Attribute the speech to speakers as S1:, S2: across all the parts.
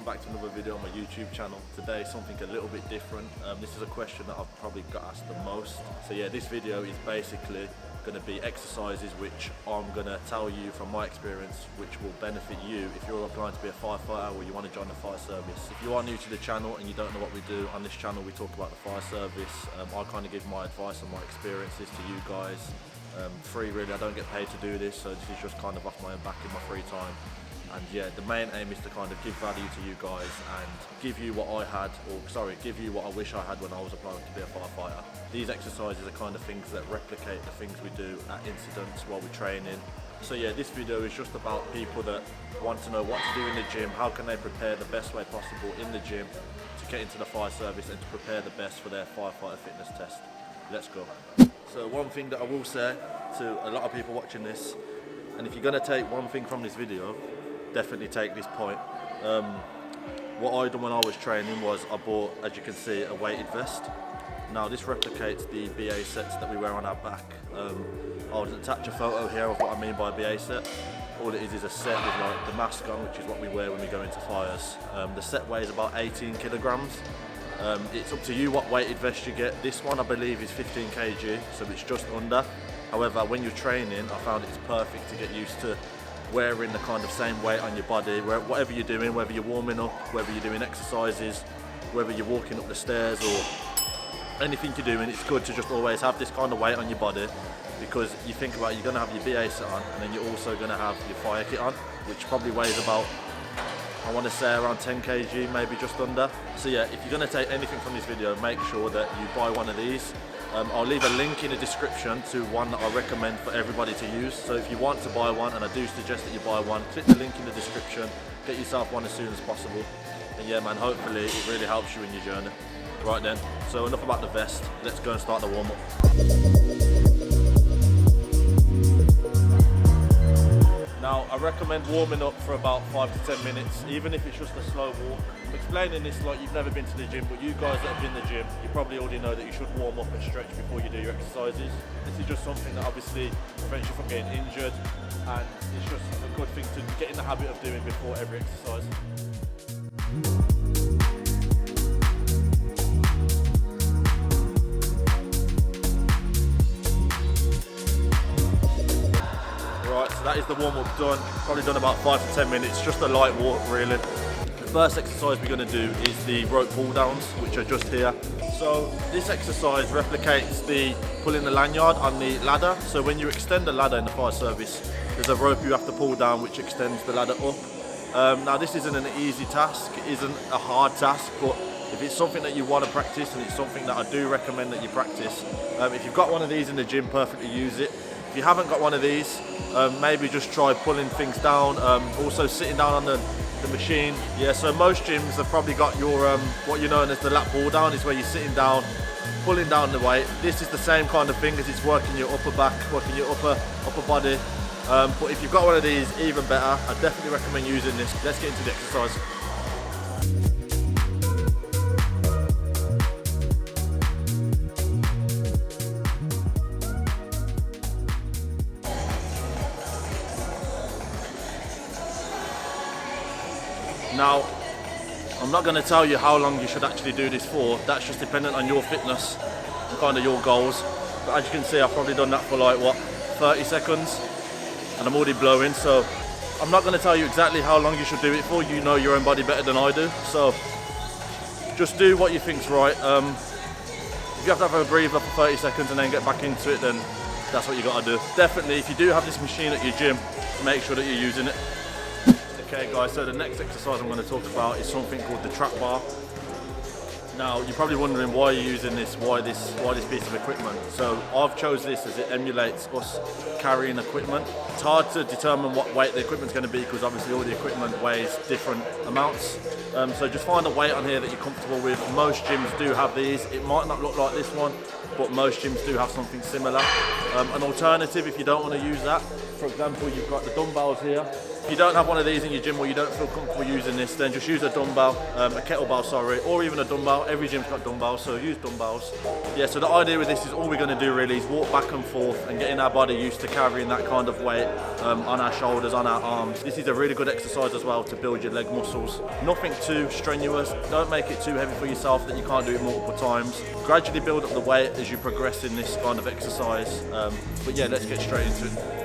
S1: welcome back to another video on my YouTube channel. Today something a little bit different. This is a question that I've probably got asked the most. So yeah, this video is basically going to be exercises which I'm going to tell you from my experience, which will benefit you if you're applying to be a firefighter or you want to join the fire service. If you are new to the channel and you don't know what we do, on this channel we talk about the fire service. I kind of give my advice and my experiences to you guys. Free really, I don't get paid to do this, so this is just kind of off my own back in my free time. And yeah, the main aim is to kind of give value to you guys and give you what I had, give you what I wish I had when I was applying to be a firefighter. These exercises are kind of things that replicate the things we do at incidents while we're training. So yeah, this video is just about people that want to know what to do in the gym, how can they prepare the best way possible in the gym to get into the fire service and to prepare the best for their firefighter fitness test. Let's go. So one thing that I will say to a lot of people watching this, and if you're going to take one thing from this video, definitely take this point. What I done when I was training was I bought, as you can see, a weighted vest. Now this replicates the BA sets that we wear on our back. I'll attach a photo here of what I mean by a BA set. All it is a set with like the mask on, which is what we wear when we go into fires. The set weighs about 18 kilograms. It's up to you what weighted vest you get. This one I believe is 15 kg, so it's just under. However, when you're training, I found it's perfect to get used to wearing the kind of same weight on your body, whatever you're doing, whether you're warming up, whether you're doing exercises, whether you're walking up the stairs or anything you're doing, it's good to just always have this kind of weight on your body, because you think about it, you're going to have your BA set on and then you're also going to have your fire kit on, which probably weighs about, I want to say around 10 kg, maybe just under. So yeah, if you're going to take anything from this video, make sure that you buy one of these. I'll leave a link in the description to one that I recommend for everybody to use. So if you want to buy one, and I do suggest that you buy one, click the link in the description, get yourself one as soon as possible. And yeah man, hopefully it really helps you in your journey. Right then, so enough about the vest, let's go and start the warm-up. Now, I recommend warming up for about 5 to 10 minutes, even if it's just a slow walk. I'm explaining this like you've never been to the gym, but you guys that have been to the gym, you probably already know that you should warm up and stretch before you do your exercises. This is just something that obviously prevents you from getting injured, and it's just a good thing to get in the habit of doing before every exercise. So that is the warm-up done, probably done about 5 to 10 minutes, just a light walk really. The first exercise we're going to do is the rope pull downs, which are just here. So this exercise replicates the pulling the lanyard on the ladder. So when you extend the ladder in the fire service, there's a rope you have to pull down which extends the ladder up. Now this isn't an easy task, it isn't a hard task, but if it's something that you want to practice, and it's something that I do recommend that you practice, if you've got one of these in the gym, perfectly use it. If you haven't got one of these, maybe just try pulling things down, also sitting down on the machine. Yeah, so most gyms have probably got your, what you know as the lat pull down, is where you're sitting down, pulling down the weight. This is the same kind of thing, as it's working your upper back, working your upper body. But if you've got one of these, even better. I definitely recommend using this. Let's get into the exercise. Now, I'm not going to tell you how long you should actually do this for. That's just dependent on your fitness and kind of your goals. But as you can see, I've probably done that for like, what, 30 seconds? And I'm already blowing, so I'm not going to tell you exactly how long you should do it for. You know your own body better than I do. So just do what you think's right. If you have to have a breather for 30 seconds and then get back into it, then that's what you got to do. Definitely, if you do have this machine at your gym, make sure that you're using it. Okay guys, so the next exercise I'm going to talk about is something called the trap bar. Now you're probably wondering why you're using this, why this piece of equipment. So I've chose this as it emulates us carrying equipment. It's hard to determine what weight the equipment's going to be, because obviously all the equipment weighs different amounts. So just find a weight on here that you're comfortable with. Most gyms do have these. It might not look like this one, but most gyms do have something similar. An alternative, if you don't want to use that, for example, you've got the dumbbells here. If you don't have one of these in your gym or you don't feel comfortable using this, then just use a dumbbell, a kettlebell, sorry, or even a dumbbell. Every gym's got dumbbells, so use dumbbells. Yeah, so the idea with this is all we're going to do really is walk back and forth and getting our body used to carrying that kind of weight on our shoulders, on our arms. This is a really good exercise as well to build your leg muscles. Nothing too strenuous. Don't make it too heavy for yourself that you can't do it multiple times. Gradually build up the weight as you progress in this kind of exercise. But yeah, let's get straight into it.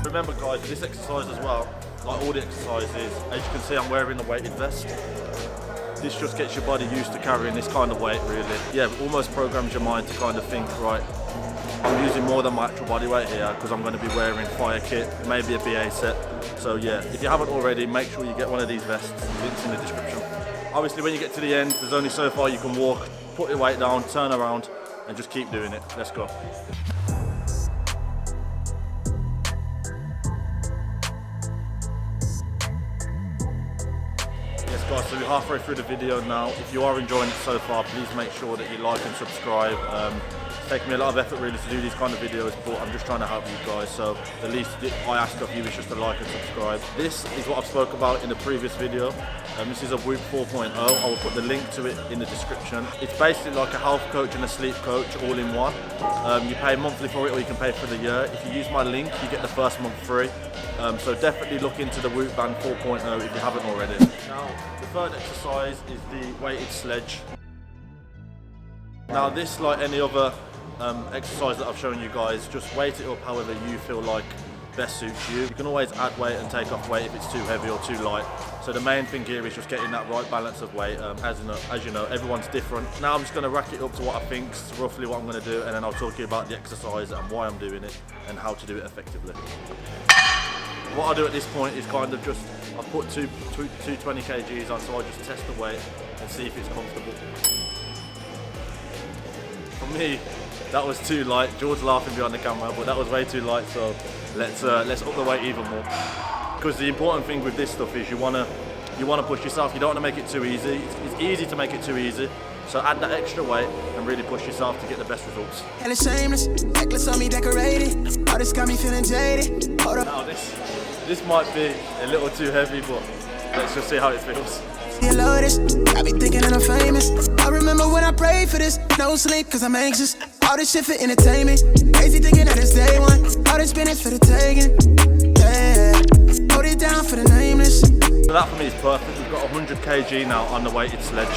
S1: Remember guys, this exercise as well, like all the exercises, as you can see I'm wearing a weighted vest. This just gets your body used to carrying this kind of weight really. Yeah, it almost programs your mind to kind of think, right, I'm using more than my actual body weight here because I'm going to be wearing fire kit, maybe a BA set. So yeah, if you haven't already, make sure you get one of these vests, links in the description. Obviously when you get to the end, there's only so far you can walk, put your weight down, turn around and just keep doing it. Let's go. Guys, so we're halfway through the video now. If you are enjoying it so far, please make sure that you like and subscribe. It's taken me a lot of effort really to do these kind of videos, but I'm just trying to help you guys. So the least I ask of you is just to like and subscribe. This is what I've spoke about in the previous video. This is a Whoop 4.0. I will put the link to it in the description. It's basically like a health coach and a sleep coach all in one. You pay monthly for it or you can pay for the year. If you use my link, you get the first month free. So definitely look into the Whoop Band 4.0 if you haven't already. Now, the third exercise is the weighted sledge. Now this, like any other exercise that I've shown you guys, just weight it up however you feel like best suits you. You can always add weight and take off weight if it's too heavy or too light. So the main thing here is just getting that right balance of weight. As you know, everyone's different. Now I'm just going to rack it up to what I think is roughly what I'm going to do, and then I'll talk to you about the exercise and why I'm doing it and how to do it effectively. What I do at this point is kind of just, I've put two 20 kgs on, so I just test the weight and see if it's comfortable. For me, that was too light. George's laughing behind the camera, but that was way too light, so let's up the weight even more. Because the important thing with this stuff is you wanna push yourself. You don't want to make it too easy. It's easy to make it too easy. So add that extra weight and really push yourself to get the best results.
S2: And it's shameless, necklace on me decorated. All this got me feeling jaded. Hold up.
S1: Now this might be a little too heavy, but let's just see how it feels.
S2: You love this, I be thinking that I'm famous. I remember when I prayed for this, no sleep cause I'm anxious. All this shit for entertainment, crazy thinking that it's day one. All this spinach for the taking, yeah. Hold it down for the nameless.
S1: So that for me is perfect. We've got 100 kg now on the weighted sledge.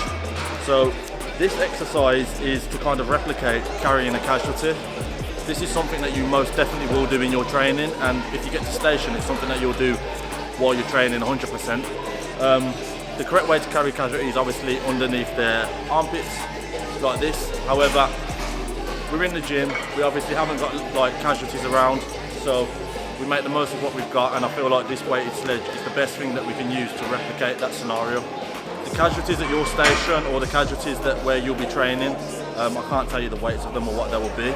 S1: So this exercise is to kind of replicate carrying a casualty. This is something that you most definitely will do in your training, and if you get to station, it's something that you'll do while you're training 100%. The correct way to carry casualty is obviously underneath their armpits, like this. However, we're in the gym, we obviously haven't got like casualties around, so we make the most of what we've got, and I feel like this weighted sledge is the best thing that we can use to replicate that scenario. The casualties at your station or the casualties where you'll be training, I can't tell you the weights of them or what they will be.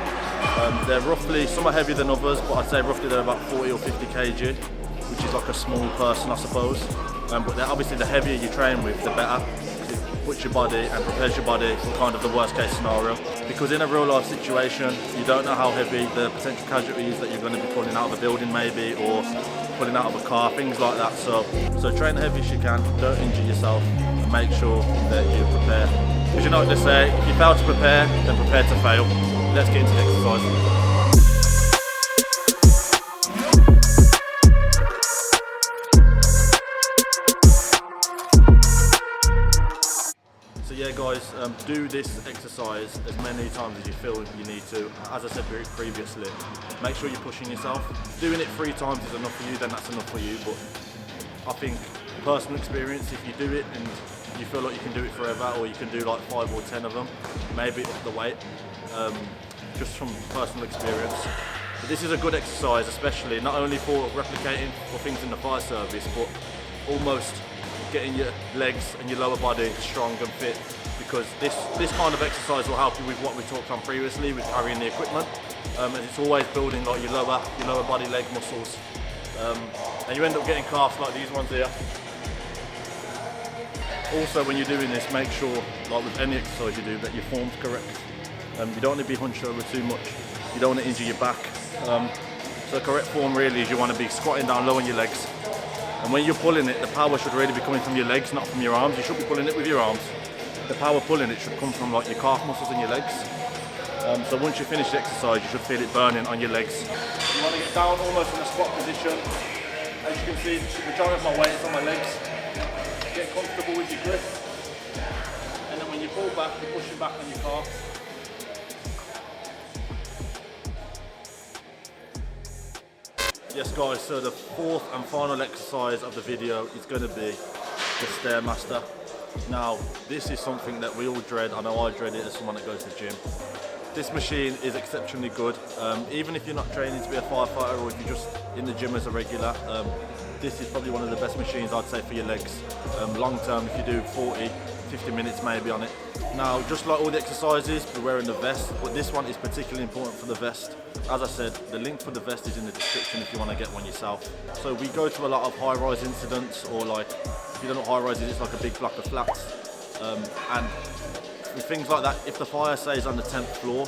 S1: They're roughly, some are heavier than others, but I'd say roughly they're about 40 or 50 kg, which is like a small person I suppose. But obviously the heavier you train with, the better. It puts your body and prepares your body for kind of the worst case scenario. Because in a real life situation, you don't know how heavy the potential casualty is that you're going to be pulling out of a building maybe, or pulling out of a car, things like that. So train the heaviest you can, don't injure yourself, and make sure that you prepare. Because you know what they say, if you fail to prepare, then prepare to fail. Let's get into the exercise. Yeah guys, do this exercise as many times as you feel you need to. As I said previously, make sure you're pushing yourself. Doing it 3 times is enough for you, then that's enough for you. But I think personal experience, if you do it and you feel like you can do it forever, or you can do like 5 or 10 of them, maybe up the weight, just from personal experience. But this is a good exercise, especially not only for replicating for things in the fire service, but almost getting your legs and your lower body strong and fit, because this kind of exercise will help you with what we talked on previously with carrying the equipment, and it's always building like your lower body leg muscles, and you end up getting calves like these ones here. Also, when you're doing this, make sure, like with any exercise you do, that your form's correct. You don't want to be hunched over too much. you don't want to injure your back. So the correct form really is you want to be squatting down low on your legs. And when you're pulling it, the power should really be coming from your legs, not from your arms. You should be pulling it with your arms. The power pulling it should come from like your calf muscles and your legs. So once you finish the exercise, you should feel it burning on your legs. You want to get down almost in a squat position. As you can see, the majority of my weight is on my legs. Get comfortable with your grip. And then when you pull back, you're pushing back on your calf. Yes guys, so the fourth and final exercise of the video is going to be the Stairmaster. Now, this is something that we all dread. I know I dread it as someone that goes to the gym. This machine is exceptionally good. Even if you're not training to be a firefighter or if you're just in the gym as a regular, this is probably one of the best machines I'd say for your legs. Long term, if you do 40, 50 minutes maybe on it. Now, just like all the exercises, we're wearing the vest, but this one is particularly important for the vest. As I said, the link for the vest is in the description if you want to get one yourself. So we go to a lot of high-rise incidents, or like, if you don't know what high-rise is, it's like a big block of flats. And with things like that, if the fire stays on the 10th floor,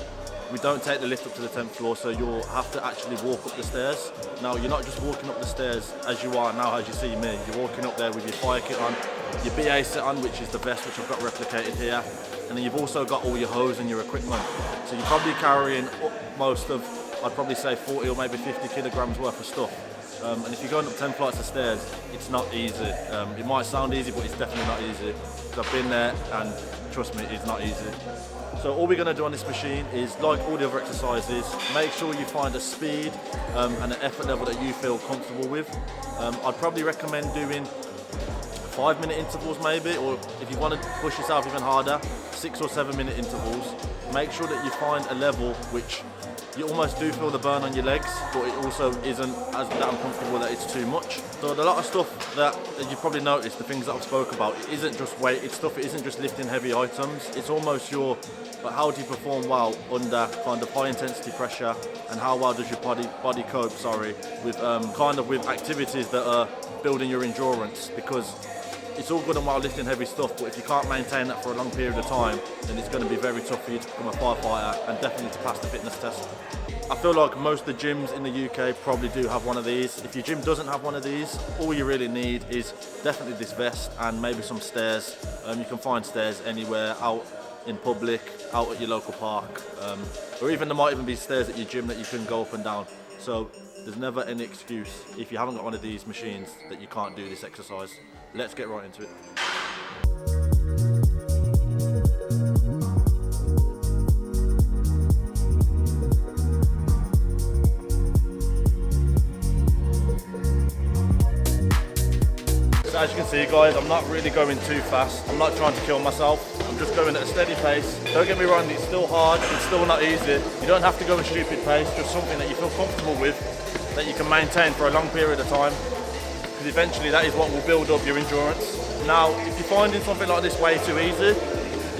S1: we don't take the lift up to the 10th floor, so you'll have to actually walk up the stairs. Now, you're not just walking up the stairs as you are now, as you see me. You're walking up there with your fire kit on, your BA set on, which is the vest, which I've got replicated here. And then you've also got all your hose and your equipment. So you're probably carrying up most of, I'd probably say 40 or maybe 50 kilograms worth of stuff. And if you're going up 10 flights of stairs, it's not easy. It might sound easy, but it's definitely not easy. So I've been there, and trust me, it's not easy. So all we're going to do on this machine is, like all the other exercises, make sure you find a speed and an effort level that you feel comfortable with. I'd probably recommend doing 5-minute intervals maybe, or if you want to push yourself even harder, 6 or 7-minute intervals. Make sure that you find a level which you almost do feel the burn on your legs, but it also isn't as that uncomfortable that it's too much. So a lot of stuff that you probably noticed, the things that I've spoke about, it isn't just weight, it's stuff, it isn't just lifting heavy items, it's almost your, but how do you perform well under kind of high intensity pressure, and how well does your body cope, with kind of with activities that are building your endurance, because it's all good and well lifting heavy stuff, but if you can't maintain that for a long period of time, then it's going to be very tough for you to become a firefighter and definitely to pass the fitness test. I feel like most of the gyms in the UK probably do have one of these. If your gym doesn't have one of these, all you really need is definitely this vest and maybe some stairs. You can find stairs anywhere, out in public, out at your local park, or even there might even be stairs at your gym that you can go up and down. So there's never any excuse if you haven't got one of these machines that you can't do this exercise. Let's get right into it. So as you can see guys, I'm not really going too fast. I'm not trying to kill myself. I'm just going at a steady pace. Don't get me wrong, it's still hard, it's still not easy. You don't have to go at a stupid pace, just something that you feel comfortable with, that you can maintain for a long period of time. Because eventually that is what will build up your endurance. Now, if you're finding something like this way too easy,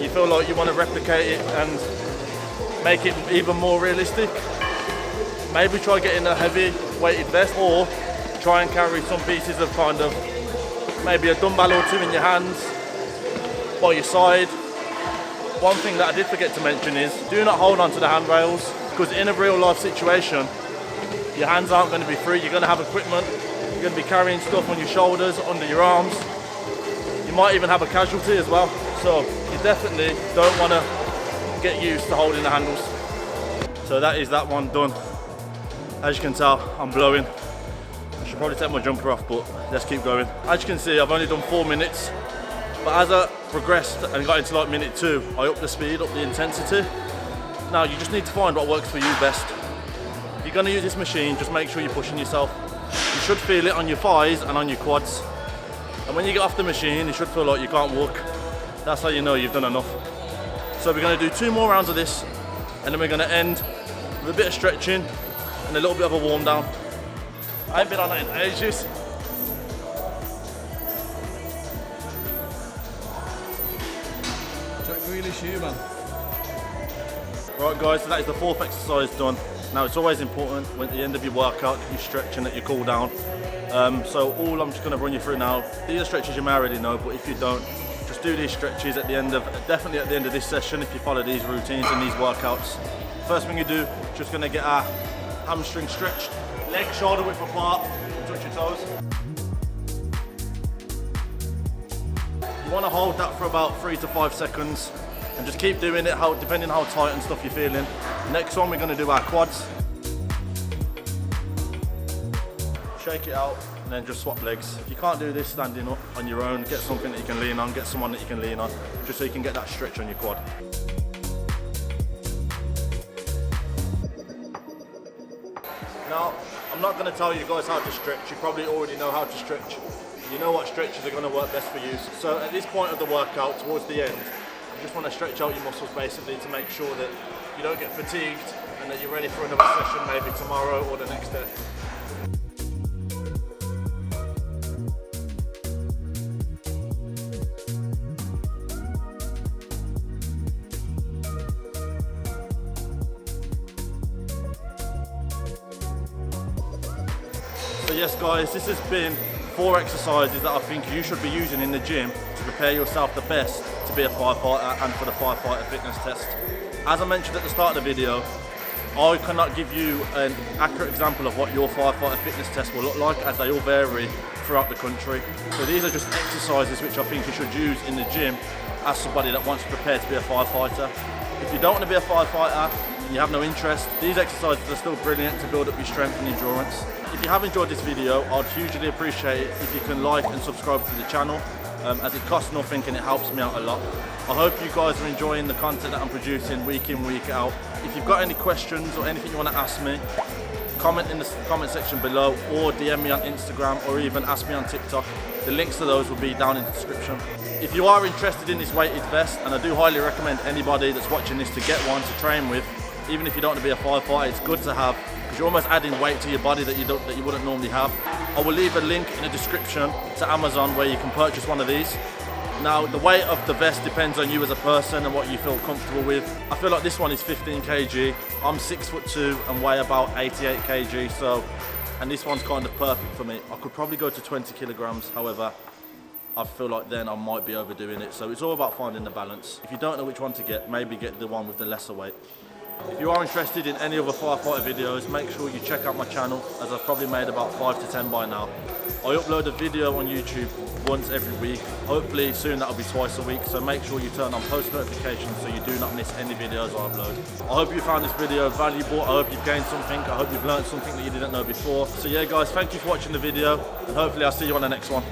S1: you feel like you want to replicate it and make it even more realistic, maybe try getting a heavy weighted vest, or try and carry some pieces of kind of maybe a dumbbell or two in your hands by your side. One thing that I did forget to mention is do not hold on to the handrails, because in a real life situation, your hands aren't going to be free. You're going to have equipment. You're going to be carrying stuff on your shoulders, under your arms. You might even have a casualty as well. So you definitely don't want to get used to holding the handles. So that is that one done. As you can tell, I'm blowing. I should probably take my jumper off, but let's keep going. As you can see, I've only done 4 minutes. But as I progressed and got into like minute 2, I upped the speed, upped the intensity. Now you just need to find what works for you best. If you're going to use this machine, just make sure you're pushing yourself. You should feel it on your thighs and on your quads. And when you get off the machine, you should feel like you can't walk. That's how you know you've done enough. So we're going to do 2 more rounds of this, and then we're going to end with a bit of stretching and a little bit of a warm down. I ain't been on that in ages.
S3: Check really shoe, man.
S1: Right guys, so that is the 4th exercise done. Now it's always important when at the end of your workout, you stretch and at your cool down. So all I'm just going to run you through now, these are stretches you may already know, but if you don't, just do these stretches at the end of, definitely at the end of this session, if you follow these routines and these workouts. First thing you do, just gonna get our hamstring stretched. Legs shoulder width apart, touch your toes. You wanna hold that for about 3 to 5 seconds and just keep doing it depending how tight and stuff you're feeling. Next one, we're gonna do our quads. Shake it out and then just swap legs. If you can't do this standing up on your own, get something that you can lean on, get someone that you can lean on, just so you can get that stretch on your quad. Now, I'm not going to tell you guys how to stretch. You probably already know how to stretch. You know what stretches are going to work best for you. So at this point of the workout, towards the end, you just want to stretch out your muscles basically to make sure that you don't get fatigued and that you're ready for another session maybe tomorrow or the next day. So yes guys, this has been 4 exercises that I think you should be using in the gym to prepare yourself the best to be a firefighter and for the firefighter fitness test. As I mentioned at the start of the video, I cannot give you an accurate example of what your firefighter fitness test will look like, as they all vary throughout the country. So these are just exercises which I think you should use in the gym as somebody that wants to prepare to be a firefighter. If you don't want to be a firefighter and you have no interest, these exercises are still brilliant to build up your strength and endurance. If you have enjoyed this video, I'd hugely appreciate it if you can like and subscribe to the channel, as it costs nothing and it helps me out a lot. I hope you guys are enjoying the content that I'm producing week in, week out. If you've got any questions or anything you want to ask me, comment in the comment section below, or DM me on Instagram, or even ask me on TikTok. The links to those will be down in the description. If you are interested in this weighted vest, and I do highly recommend anybody that's watching this to get one to train with, even if you don't want to be a firefighter, it's good to have, because you're almost adding weight to your body that you wouldn't normally have. I will leave a link in the description to Amazon where you can purchase one of these. Now, the weight of the vest depends on you as a person and what you feel comfortable with. I feel like this one is 15 kg. I'm 6'2" and weigh about 88 kg, and this one's kind of perfect for me. I could probably go to 20 kilograms, however, I feel like then I might be overdoing it. So it's all about finding the balance. If you don't know which one to get, maybe get the one with the lesser weight. If you are interested in any other firefighter videos, make sure you check out my channel, as I've probably made about 5 to 10 by now. I upload a video on YouTube once every week. Hopefully soon that'll be twice a week, so make sure you turn on post notifications so you do not miss any videos I upload. I hope you found this video valuable. I hope you've gained something. I hope you've learned something that you didn't know before. So yeah guys, thank you for watching the video, and hopefully I'll see you on the next one.